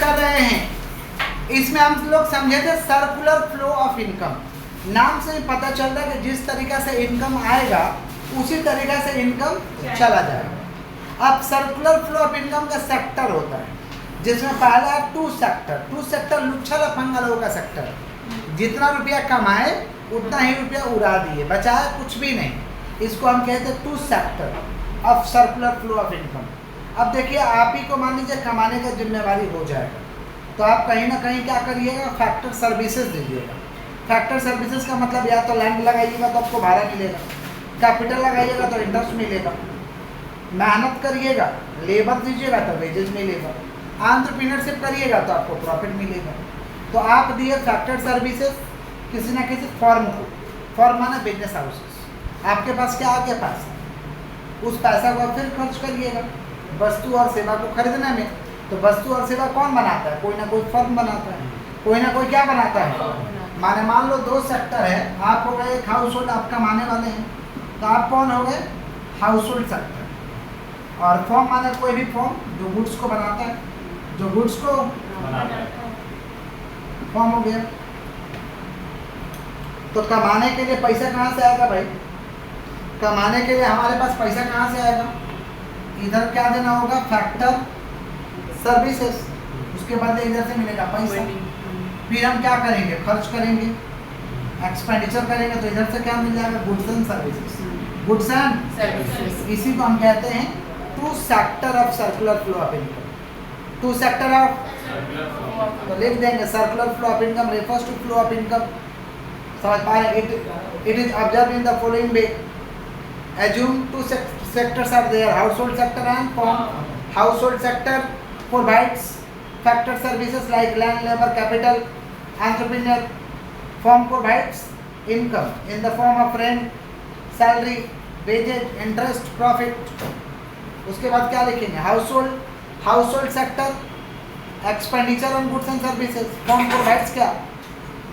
कर रहे हैं, इसमें हम लोग समझे थे सर्कुलर फ्लो ऑफ इनकम। नाम से ही पता चल रहा है कि जिस तरीका से इनकम आएगा उसी तरीका से इनकम चला जाएगा। अब सर्कुलर फ्लो ऑफ इनकम का सेक्टर होता है, जिसमें पहला है टू सेक्टर। टू सेक्टर लुच्छा लफंगा लोगों का सेक्टर, जितना रुपया कमाए उतना ही रुपया उड़ा दिए, बचाए कुछ भी नहीं। इसको हम कहते हैं two sector of circular flow of income. अब देखिए, आप ही को मान लीजिए कमाने का जिम्मेवारी हो जाएगा, तो आप कहीं ना कहीं क्या करिएगा, फैक्टर सर्विसेज दीजिएगा। फैक्टर सर्विसेज का मतलब या तो लैंड लगाइएगा तो आपको भाड़ा मिलेगा, कैपिटल लगाइएगा तो इंटरेस्ट मिलेगा, मेहनत करिएगा, लेबर दीजिएगा तो वेजेस मिलेगा, एंटरप्रेन्योरशिप करिएगा तो आपको प्रॉफिट मिलेगा। तो आप दिए फैक्टर सर्विसेज किसी न किसी फर्म को, फर्म माने बिजनेस हाउसेस। आपके पास क्या आपके पास है, उस पैसा को फिर खर्च करिएगा वस्तु और सेवा को खरीदने में। तो वस्तु और सेवा कौन बनाता है, कोई ना कोई फर्म बनाता है, कोई ना कोई क्या बनाता है। माने मान लो दो सेक्टर है, आप हो गए एक हाउस होल्ड, आप कमाने वाले हैं, तो आप कौन हो गए, हाउस होल्ड सेक्टर। और फर्म माने कोई भी फर्म जो गुड्स को बनाता है, जो गुड्स को फर्म हो गया। तो कमाने के लिए पैसा कहाँ से आएगा भाई, कमाने के लिए हमारे पास पैसा कहाँ से आएगा, इधर क्या देना होगा, फैक्टर सर्विसेज, उसके बाद इधर से मिलेगा पैसा। फिर हम क्या करेंगे, खर्च करेंगे, एक्सपेंडिचर करेंगे, तो इधर से क्या मिल जाएगा, goods and services. Goods and services, इसी को हम कहते हैं two sector of circular flow of income. Two sector of, तो लिख देंगे circular flow of income refers to flow of income. समझ पा रहे, it is observe in the following way. Assume two sectors are there, household sector and farm. Household sector provides factor services like land, labor, capital, entrepreneur. Farm provides income in the form of rent, salary, wages, interest, profit. उसके बाद क्या लिखेंगे, household sector expenditure on goods and services. Farm provides क्या,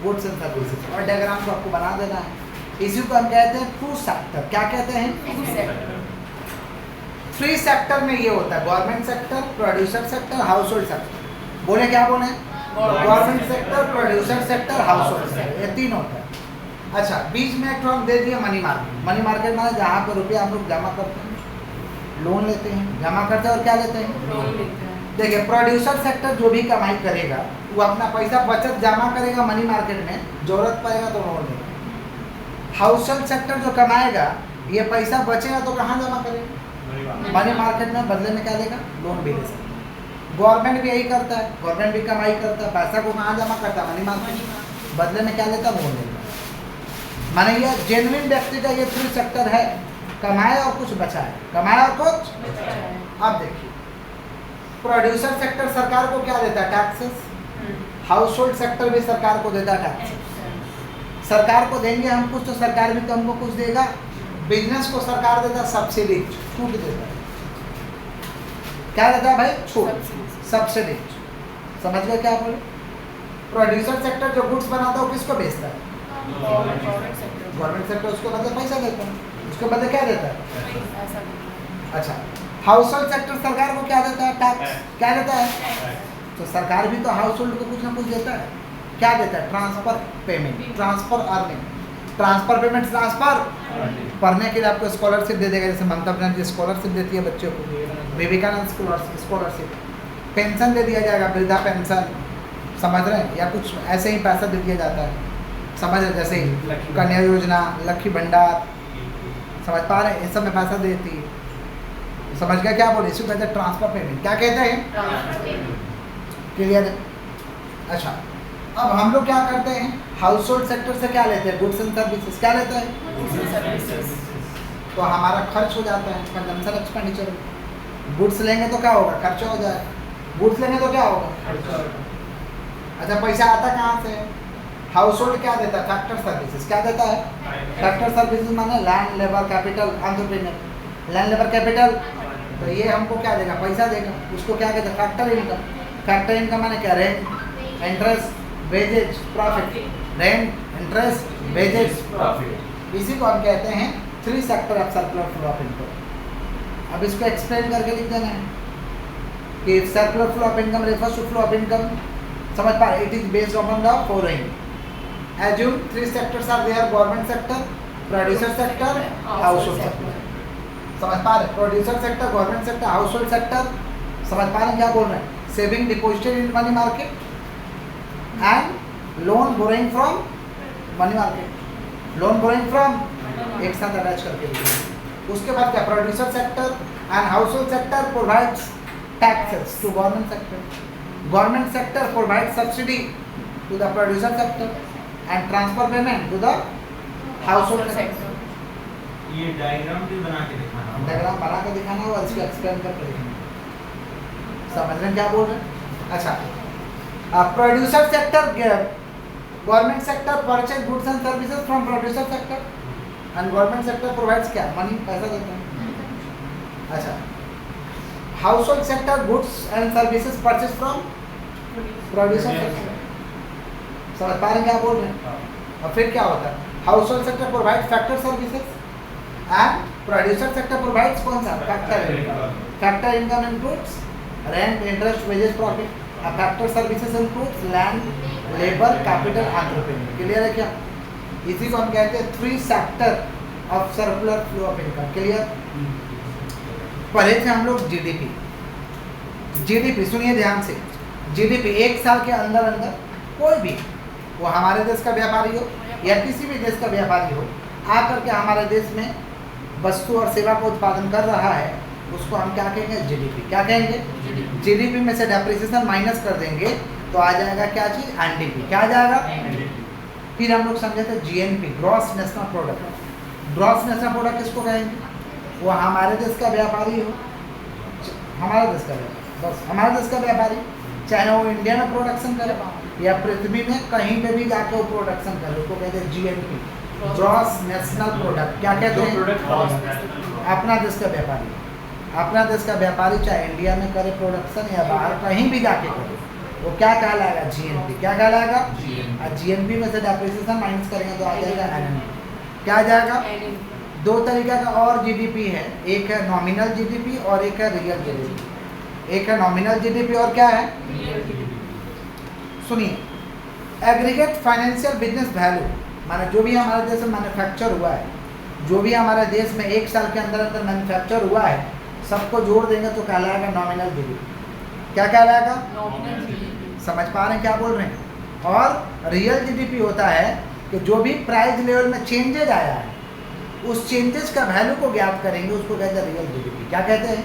goods and services। और diagram को आपको बना देना है। इसी को हम कहते हैं टू सेक्टर। क्या कहते हैं, थ्री सेक्टर में ये होता है, government sector, producer sector, house hold sector. बोले क्या बोले, government sector, producer sector, house hold sector, ये तीन होता है। अच्छा, बीच में एक हम दे दिए मनी मार्केट। मनी मार्केट माने जहाँ पर रुपया हम लोग जमा करते हैं, लोन लेते हैं, जमा करते हैं और क्या लेते हैं। देखिए, प्रोड्यूसर सेक्टर जो भी कमाई करेगा वो अपना पैसा बचत जमा करेगा मनी मार्केट में, जरूरत पड़ेगा तो लोन लेगा। हाउस होल्ड सेक्टर जो कमाएगा, ये पैसा बचेगा तो कहाँ जमा करेगा, मनी मार्केट में, बदले में क्या लेगा, लोन भी ले सकता है। गवर्नमेंट भी यही करता है, गवर्नमेंट भी कमाई करता है, पैसा को कहाँ जमा करता है, मनी मार्केट, बदले में क्या लेता है, लोन लेता। माने ये जेन्युइन व्यक्ति का ये थ्री सेक्टर है, कमाए और कुछ बचाए, कमाए और कुछ। अब देखिए, प्रोड्यूसर सेक्टर सरकार को क्या देता है, टैक्सेस। हाउस होल्ड सेक्टर भी सरकार को देता है टैक्सेस। सरकार को देंगे हम कुछ तो सरकार भी तो हमको कुछ देगा। बिजनेस को सरकार देता है सब्सिडी, छूट देता है। क्या देता है भाई, छूट, सब्सिडी। समझ गए क्या बोले। प्रोड्यूसर सेक्टर जो गुड्स बनाता है वो किसको बेचता है, गवर्नमेंट सेक्टर, उसको बदले पैसा देता है, उसको बदले क्या देता है। अच्छा, हाउस होल्ड सेक्टर सरकार को क्या देता है, टैक्स। क्या देता है, तो सरकार भी तो हाउस होल्ड को कुछ ना कुछ देता है। क्या देता है, transfer payment, transfer earning, transfer payment, transfer. पढ़ने के लिए आपको स्कॉलरशिप दे देगा, जैसे ममता बनर्जी स्कॉलरशिप देती है बच्चों को, विवेकानंद स्कॉलरशिप, पेंशन दे दिया जाएगा, वृद्धा पेंशन, समझ रहे हैं, या कुछ ऐसे ही पैसा दे दिया जाता है, समझ रहे, जैसे कन्या योजना, लक्ष्मी भंडार, समझ पा रहे हैं, इस सब में पैसा देती है। समझ गया क्या बोले, इसको कहते हैं ट्रांसफर पेमेंट। क्या कहते हैं, क्लियर है। अच्छा, अब हम लोग क्या करते हैं, हाउस होल्ड सेक्टर से क्या लेते हैं, गुड्स एंड सर्विसेज। क्या लेते हैं, तो हमारा खर्च हो जाता है, कंजम्पशन एक्सपेंडिचर। गुड्स लेंगे तो क्या होगा, खर्चा हो जाएगा, गुड्स लेंगे तो क्या होगा। अच्छा, पैसा आता कहाँ से, हाउस होल्ड क्या देता है, फैक्टर सर्विसेज। क्या देता है, फैक्टर सर्विसेज माने land, labour, capital, entrepreneur. Land, labour, capital, तो ये हमको क्या देगा, पैसा देगा, उसको क्या कहते हैं, फैक्टर इनकम। फैक्टर इनकम माने क्या, rent, interest, wages, profit. Rent, interest, wages, profit. इसी को हम कहते हैं three sector of circular flow of income. अब इसको एक्सप्लेन करके लिख देना है, कि circular flow of income refers to flow of income, समझ पा रहे, it is based on the following. Assume 3 sectors are there, government sector, producer sector, household sector. समझ पा रहे, producer sector, government sector, household sector. समझ पा रहे क्या बोल रहे हैं, saving deposited in money market and loan borrowing from money market, loan borrowing from, एक साथ अटैच करके लिखिए. उसके बाद क्या, producer sector and household sector provides taxes to government sector, government sector provides subsidy to the producer sector and transfer payment to the household sector. ये diagram भी बना के दिखाना, डायग्राम बना के दिखाना और इसको एक्सप्लेन करके दिखाना. समझ रहे हैं क्या बोल रहे हैं. अच्छा, producer sector, government sector purchase goods and services from producer sector and government sector provides क्या, मनी, पैसा देते हैं. अच्छा, household sector goods and services purchase from producer sector. समझ पा रहे हैं क्या बोल रहे हैं. और फिर क्या होता है, household sector provide factor services and producer sector provides कौन सा, factor income. Factor income includes rent, interest, wages, profit. Factor services includes land, labour, capital, entrepreneur. Clear है क्या. इसी को हम कहते हैं 3 sector of circular flow of income. Clear. पढ़े थे हम लोग जीडीपी. जीडीपी सुनिए ध्यान से, जीडीपी एक साल के अंदर अंदर कोई भी, वो हमारे देश का व्यापारी हो या किसी भी देश का व्यापारी हो, आकर के हमारे देश में वस्तु और सेवा का उत्पादन कर रहा है, उसको हम क्या कहेंगे, जीडीपी. क्या कहेंगे, जीडीपी में से डेप्रिसिएशन माइनस कर देंगे तो आ जाएगा क्या चीज़, एनडीपी. क्या आ जाएगा. फिर हम लोग समझे थे GNP, gross national product. Gross national product किसको कहेंगे, वो हमारे देश का व्यापारी हो, हमारे देश का व्यापारी, बस हमारे देश का व्यापारी, चाहे वो इंडिया में प्रोडक्शन करे या पृथ्वी में कहीं पे भी जाके वो प्रोडक्शन करे, उसको कहते हैं जीएनपी, ग्रॉस नेशनल प्रोडक्ट. क्या कहते हैं, अपना देश का व्यापारी, अपना देश का व्यापारी चाहे इंडिया में करे प्रोडक्शन या बाहर कहीं भी जाके करे, वो क्या कहलाएगा, जीएनपी. क्या कहलाएगा, जीएनपी में से डेप्रिसिएशन माइनस करेंगे तो आ जाएगा एनएनपी. क्या आ जाएगा. 2 तरीका का और जीडीपी है, एक है नॉमिनल जीडीपी और एक है रियल जीडीपी. एक है नॉमिनल जीडीपी और क्या है, सुनिए, एग्रीगेट फाइनेंशियल बिजनेस वैल्यू, माने जो भी हमारे देश में मैन्युफैक्चर हुआ है, जो भी हमारे देश में एक साल के अंदर अंदर मैन्युफैक्चर हुआ है, सबको जोड़ देंगे तो कहलाएगा नॉमिनल जीडीपी. क्या कहलाएगा, नॉमिनल जीडीपी. समझ पा रहे हैं क्या बोल रहे हैं. और रियल जीडीपी होता है कि जो भी प्राइस लेवल में चेंजेज आया है, उस चेंजेस का वैल्यू को ज्ञात करेंगे, उसको कहते हैं रियल जीडीपी. क्या कहते हैं,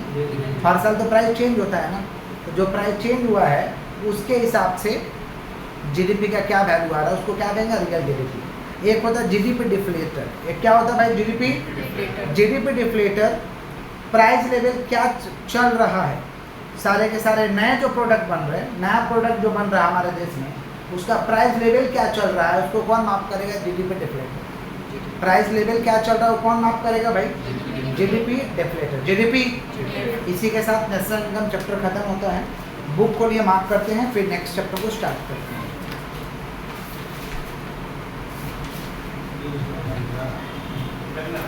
हर साल तो प्राइस चेंज होता है ना, तो जो प्राइस चेंज हुआ है उसके हिसाब से जीडीपी का क्या वैल्यू आ रहा है, उसको क्या कहेंगे, रियल जीडीपी. एक होता है जीडीपी डिफ्लेटर. एक क्या होता है भाई, जीडीपी डिफ्लेटर. प्राइस लेवल क्या चल रहा है, सारे के सारे नए जो प्रोडक्ट बन रहे हैं, नया प्रोडक्ट जो बन रहा है हमारे देश में, उसका प्राइस लेवल क्या चल रहा है, उसको कौन माप करेगा, जीडीपी डिफ्लेटर. प्राइस लेवल क्या चल रहा है वो कौन माप करेगा भाई, जीडीपी डिफ्लेटर. जीडीपी. इसी के साथ नेशनल इनकम चैप्टर खत्म होता है. बुक को लिए मार्क करते हैं, फिर नेक्स्ट चैप्टर को स्टार्ट करते हैं. करना